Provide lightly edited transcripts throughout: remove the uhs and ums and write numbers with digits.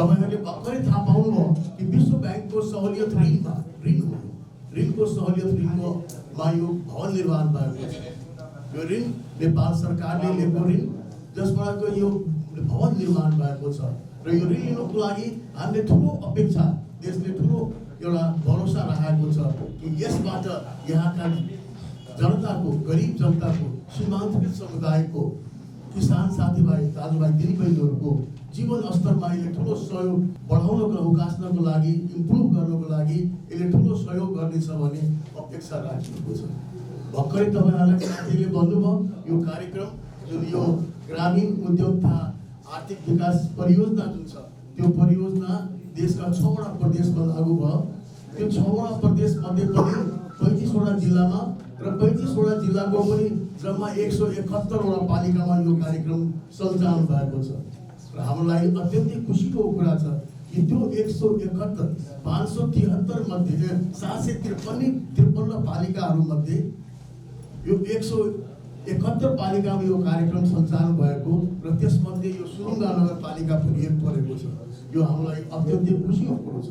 तपाईहरुले भर्खरै थाहा पाउनुभयो कि विश्व बैंकको सहुलियत ऋणको सहुलियत ऋणमा यो भवन निर्माण भएको छ। यो ऋण नेपाल सरकारले लिएको ऋण जसबाट यो भवन निर्माण भएको छ र यो ऋण लिनुको लागि हामीले ठुलो अपेक्षा, देशले ठुलो एउटा भरोसा राखेको छ कि यसबाट यहाँका जनताको, गरिब जनताको, सीमान्तकृत समुदायको, किसान साथीभाइ, दाजुभाइ, दिदीबहिनीहरूको जीवन स्तरमा यसले ठुलो सहयोग बढाउनको, उकास्नको लागि, इम्प्रुभ गर्नको लागि यसले ठुलो सहयोग गर्नेछ भन्ने अपेक्षा राखिएको छ। भर्खरै तपाईहरुलाई साथीले भन्नुभयो यो कार्यक्रम जुन यो ग्रामीण उद्योग तथा आर्थिक विकास परियोजना जुन छ त्यो परियोजना देशका 6वटा प्रदेशमा लागू भयो। त्यो 6वटा प्रदेश मध्ये पनि 35वटा जिल्लामा र 35वटा जिल्लाको पनि जम्मा 171वटा पालिकामा यो कार्यक्रम सञ्चालन भएको छ। र हाम्रो लागि अत्यन्तै खुसीको कुरा छ कि त्यो 171 573 मध्ये 753 पालिकाहरू मध्ये यो 171 पालिकामा यो कार्यक्रम सञ्चालन भएको र त्यसमध्ये यो सुरुङ्गा नगरपालिका पनि एक परेको छ। यो हामीलाई अत्यन्तै खुसीको कुरो छ।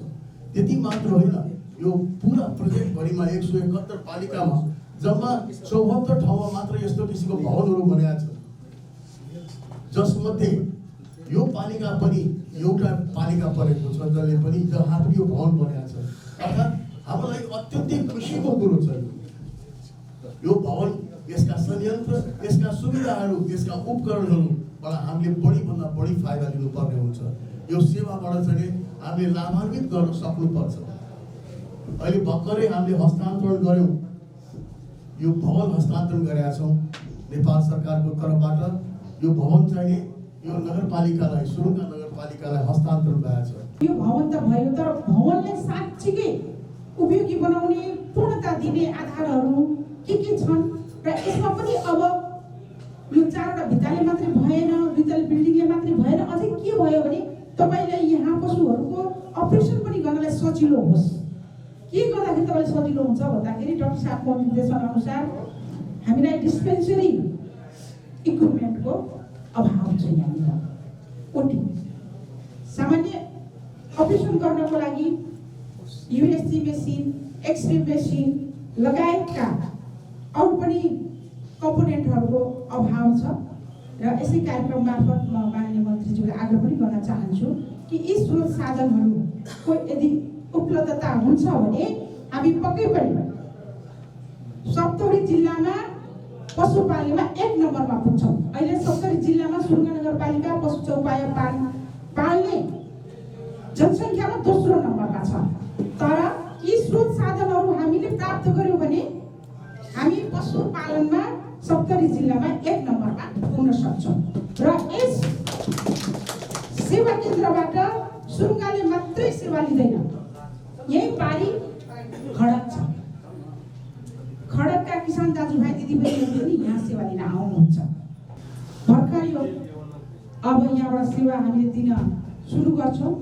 त्यति मात्र होइन, यो पुरा प्रोजेक्टभरिमा 171 पालिकामा जम्मा 74 ठाउँमा मात्र यस्तो किसिमको भवनहरू बनेका छ, जसमध्ये यो पालिका पनि एउटा पालिका परेको छ जसले पनि जहाँ पनि यो भवन बनेका छ। अर्थात् हामीलाई अत्यन्तै खुसीको कुरो छ। यो भवन, यसका संयन्त्र, यसका सुविधाहरू, यसका उपकरणहरूबाट हामीले बढीभन्दा बढी फाइदा लिनुपर्ने हुन्छ। यो सेवाबाट चाहिँ हामीले लाभान्वित गर्न सक्नुपर्छ। अहिले भर्खरै हामीले हस्तान्तरण गर्यौं, यो भवन हस्तान्तरण गरेका छौँ नेपाल सरकारको तर्फबाट। यो भवन चाहिँ यो नगरपालिकालाई, सुरुङ्गा नगरपालिकालाई हस्तान्तरण भएको छ। यो भवन त भयो, तर भवनले साँच्चीकै उपयोगी बनाउने, पूर्णता दिने आधारहरू के छन् र यसमा पनि अब यो 4वटा भित्ताले मात्रै भएन, 2 तल बिल्डिङले मात्रै भएन, अझै के भयो भने तपाईलाई यहाँ पशुहरूको अपरेसन पनि गर्नलाई सजिलो होस्। के गर्दाखेरि तपाईलाई सजिलो हुन्छ भन्दाखेरि डाक्टर साहबको निर्देशन अनुसार हामीलाई डिस्पेन्सरी इक्विपमेन्टको अभाव छ। यहाँनिर ओटी सामान्य अपरेसन गर्नको लागि यूएसजी मेसिन, एक्सरे मेसिन लगायतका अरू पनि कम्पोनेन्टहरूको अभाव छ। र यसै कार्यक्रम मार्फत म माननीय मन्त्रीज्यूलाई आग्रह पनि गर्न चाहन्छु कि यी स्रोत साधनहरूको यदि उपलब्धता हुन्छ भने हामी पक्कै पनि सप्तरी जिल्लामा पशुपालनमा 1 नम्बरमा पुग्छौँ। अहिले सप्तरी जिल्लामा सुरुङ्गा नगरपालिका पशु चौपाया पाल्ने जनसङ्ख्यामा दोस्रो नम्बरमा छ। तर यी स्रोत साधनहरू हामीले प्राप्त गर्यौँ भने हामी पशुपालनमा सप्तरी जिल्लामा 1 नम्बरमा पुग्न सक्छौँ। र यस सेवा केन्द्रबाट सुरुङ्गाले मात्रै सेवा लिँदैन, यही पारी खडक छ। खडकका किसान दाजुभाइ दिदीबहिनीहरू पनि यहाँ सेवा लिन आउनुहुन्छ। भर्खर यो अब यहाँबाट सेवा हामीले दिन सुरु गर्छौँ।